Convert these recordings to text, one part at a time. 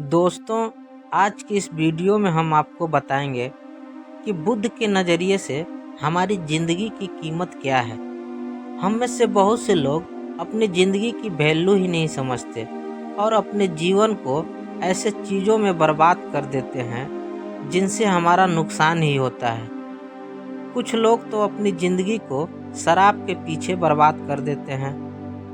दोस्तों, आज की इस वीडियो में हम आपको बताएंगे कि बुद्ध के नज़रिए से हमारी ज़िंदगी की कीमत क्या है। हम में से बहुत से लोग अपनी ज़िंदगी की वैल्यू ही नहीं समझते और अपने जीवन को ऐसे चीज़ों में बर्बाद कर देते हैं जिनसे हमारा नुकसान ही होता है। कुछ लोग तो अपनी ज़िंदगी को शराब के पीछे बर्बाद कर देते हैं,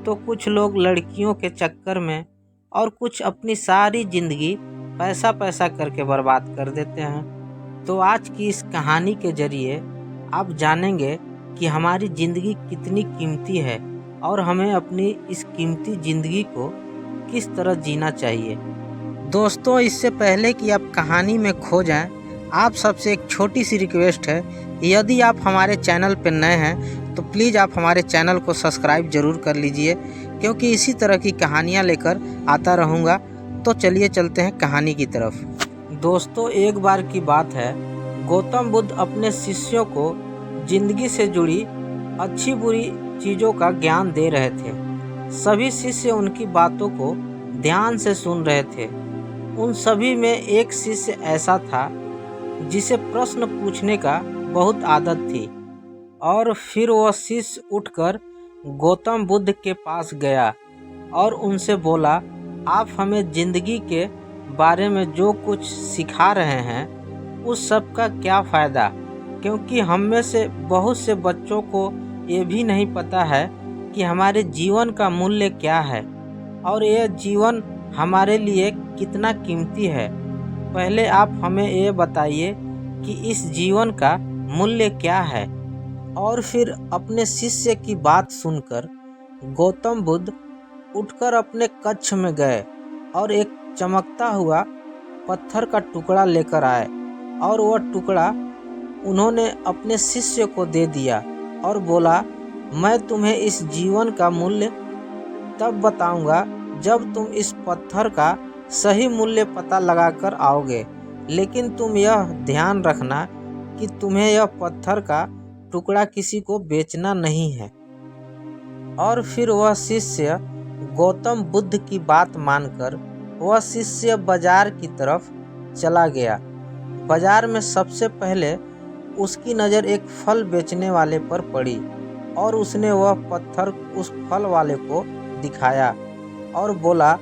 तो कुछ लोग लड़कियों के चक्कर में और कुछ अपनी सारी ज़िंदगी पैसा पैसा करके बर्बाद कर देते हैं। तो आज की इस कहानी के ज़रिए आप जानेंगे कि हमारी ज़िंदगी कितनी कीमती है और हमें अपनी इस कीमती ज़िंदगी को किस तरह जीना चाहिए। दोस्तों, इससे पहले कि आप कहानी में खो जाएं, आप सबसे एक छोटी सी रिक्वेस्ट है, यदि आप हमारे चैनल पर नए हैं तो प्लीज़ आप हमारे चैनल को सब्सक्राइब ज़रूर कर लीजिए, क्योंकि इसी तरह की कहानियाँ लेकर आता रहूँगा। तो चलिए चलते हैं कहानी की तरफ। दोस्तों, एक बार की बात है, गौतम बुद्ध अपने शिष्यों को जिंदगी से जुड़ी अच्छी बुरी चीज़ों का ज्ञान दे रहे थे। सभी शिष्य उनकी बातों को ध्यान से सुन रहे थे। उन सभी में एक शिष्य ऐसा था जिसे प्रश्न पूछने का बहुत आदत थी, और फिर वह शिष्य उठकर गौतम बुद्ध के पास गया और उनसे बोला, आप हमें ज़िंदगी के बारे में जो कुछ सिखा रहे हैं उस सब का क्या फ़ायदा, क्योंकि हम में से बहुत से बच्चों को ये भी नहीं पता है कि हमारे जीवन का मूल्य क्या है और यह जीवन हमारे लिए कितना कीमती है। पहले आप हमें ये बताइए कि इस जीवन का मूल्य क्या है। और फिर अपने शिष्य की बात सुनकर गौतम बुद्ध उठकर अपने कक्ष में गए और एक चमकता हुआ पत्थर का टुकड़ा लेकर आए, और वह टुकड़ा उन्होंने अपने शिष्य को दे दिया और बोला, मैं तुम्हें इस जीवन का मूल्य तब बताऊंगा जब तुम इस पत्थर का सही मूल्य पता लगाकर आओगे, लेकिन तुम यह ध्यान रखना कि तुम्हें यह पत्थर का टुकड़ा किसी को बेचना नहीं है। और फिर वह शिष्य गौतम बुद्ध की बात मानकर वह शिष्य बाजार की तरफ चला गया। बाजार में सबसे पहले उसकी नज़र एक फल बेचने वाले पर पड़ी और उसने वह पत्थर उस फल वाले को दिखाया और बोला,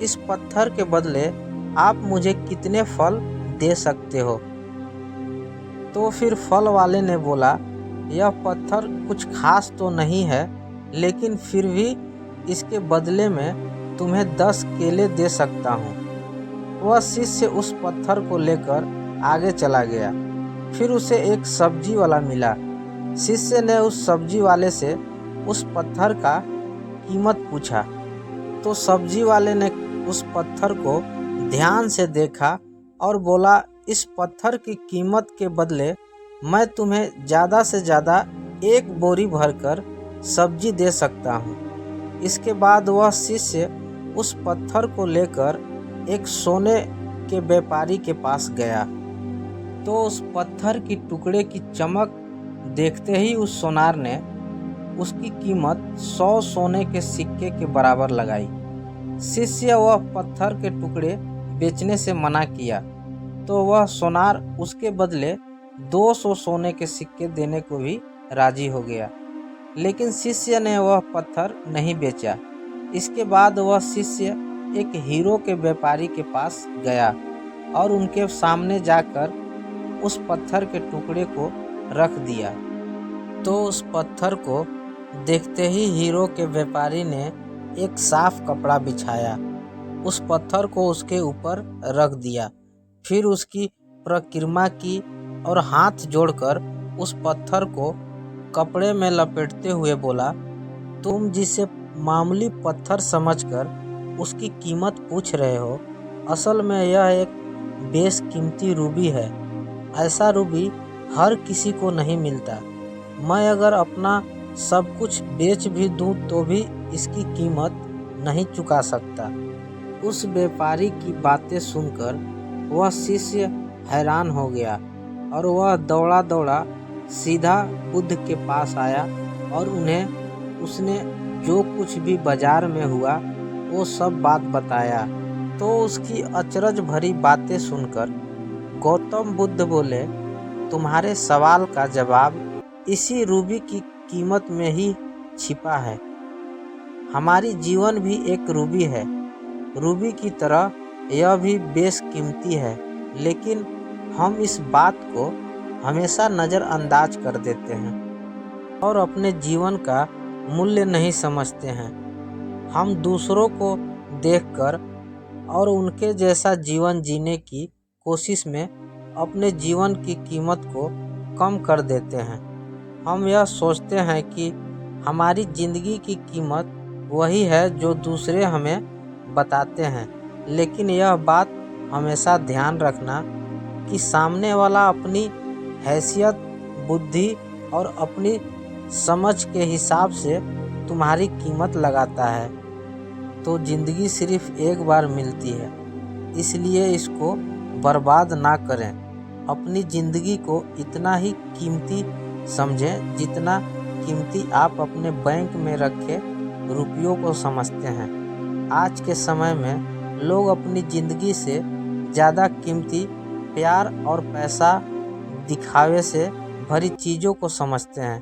इस पत्थर के बदले आप मुझे कितने फल दे सकते हो। तो फिर फल वाले ने बोला, यह पत्थर कुछ खास तो नहीं है, लेकिन फिर भी इसके बदले में तुम्हें 10 केले दे सकता हूँ। वह शिष्य उस पत्थर को लेकर आगे चला गया। फिर उसे एक सब्जी वाला मिला। शिष्य ने उस सब्जी वाले से उस पत्थर का कीमत पूछा, तो सब्जी वाले ने उस पत्थर को ध्यान से देखा और बोला, इस पत्थर की कीमत के बदले मैं तुम्हें ज़्यादा से ज़्यादा 1 बोरी भरकर सब्जी दे सकता हूँ। इसके बाद वह शिष्य उस पत्थर को लेकर एक सोने के व्यापारी के पास गया। तो उस पत्थर की टुकड़े की चमक देखते ही उस सोनार ने उसकी कीमत 100 सोने के सिक्के के बराबर लगाई। शिष्य वह पत्थर के टुकड़े बेचने से मना किया, तो वह सोनार उसके बदले 200 सोने के सिक्के देने को भी राजी हो गया, लेकिन शिष्य ने वह पत्थर नहीं बेचा। इसके बाद वह शिष्य एक हीरो के व्यापारी के पास गया और उनके सामने जाकर उस पत्थर के टुकड़े को रख दिया। तो उस पत्थर को देखते ही हीरो के व्यापारी ने एक साफ कपड़ा बिछाया, उस पत्थर को उसके ऊपर रख दिया, फिर उसकी परिक्रमा की और हाथ जोड़कर उस पत्थर को कपड़े में लपेटते हुए बोला, तुम जिसे मामूली पत्थर समझकर उसकी कीमत पूछ रहे हो, असल में यह एक बेशकीमती रूबी है। ऐसा रूबी हर किसी को नहीं मिलता। मैं अगर अपना सब कुछ बेच भी दूं तो भी इसकी कीमत नहीं चुका सकता। उस व्यापारी की बातें सुनकर वह शिष्य हैरान हो गया और वह दौड़ा दौड़ा सीधा बुद्ध के पास आया और उसने जो कुछ भी बाजार में हुआ वो सब बात बताया। तो उसकी अचरज भरी बातें सुनकर गौतम बुद्ध बोले, तुम्हारे सवाल का जवाब इसी रूबी की कीमत में ही छिपा है। हमारी जीवन भी एक रूबी है। रूबी की तरह यह भी बेशकीमती है, लेकिन हम इस बात को हमेशा नज़रअंदाज कर देते हैं और अपने जीवन का मूल्य नहीं समझते हैं। हम दूसरों को देखकर और उनके जैसा जीवन जीने की कोशिश में अपने जीवन की कीमत को कम कर देते हैं। हम यह सोचते हैं कि हमारी ज़िंदगी की कीमत वही है जो दूसरे हमें बताते हैं, लेकिन यह बात हमेशा ध्यान रखना कि सामने वाला अपनी हैसियत, बुद्धि और अपनी समझ के हिसाब से तुम्हारी कीमत लगाता है। तो ज़िंदगी सिर्फ एक बार मिलती है, इसलिए इसको बर्बाद ना करें। अपनी ज़िंदगी को इतना ही कीमती समझें जितना कीमती आप अपने बैंक में रखे रुपयों को समझते हैं। आज के समय में लोग अपनी ज़िंदगी से ज़्यादा कीमती प्यार और पैसा, दिखावे से भरी चीज़ों को समझते हैं।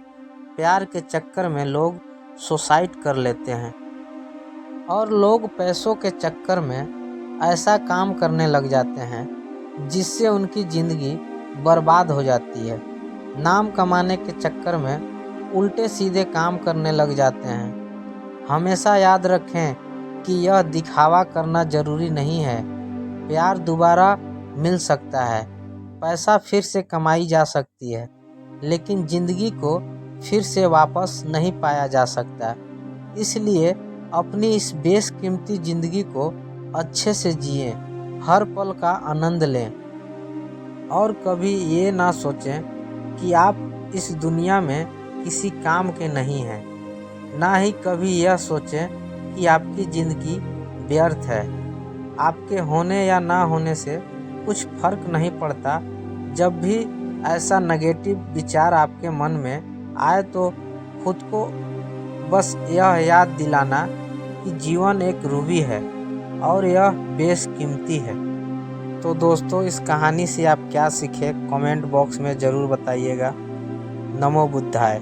प्यार के चक्कर में लोग सुसाइड कर लेते हैं और लोग पैसों के चक्कर में ऐसा काम करने लग जाते हैं जिससे उनकी ज़िंदगी बर्बाद हो जाती है। नाम कमाने के चक्कर में उल्टे सीधे काम करने लग जाते हैं। हमेशा याद रखें कि यह दिखावा करना ज़रूरी नहीं है। प्यार दोबारा मिल सकता है, पैसा फिर से कमाई जा सकती है, लेकिन ज़िंदगी को फिर से वापस नहीं पाया जा सकता। इसलिए अपनी इस बेशकीमती ज़िंदगी को अच्छे से जिएं, हर पल का आनंद लें और कभी ये ना सोचें कि आप इस दुनिया में किसी काम के नहीं हैं। ना ही कभी यह सोचें कि आपकी ज़िंदगी व्यर्थ है। आपके होने या ना होने से कुछ फर्क नहीं पड़ता। जब भी ऐसा नेगेटिव विचार आपके मन में आए तो खुद को बस यह याद दिलाना कि जीवन एक रूबी है और यह बेशकीमती है। तो दोस्तों, इस कहानी से आप क्या सीखे कमेंट बॉक्स में ज़रूर बताइएगा। नमो बुद्धाय।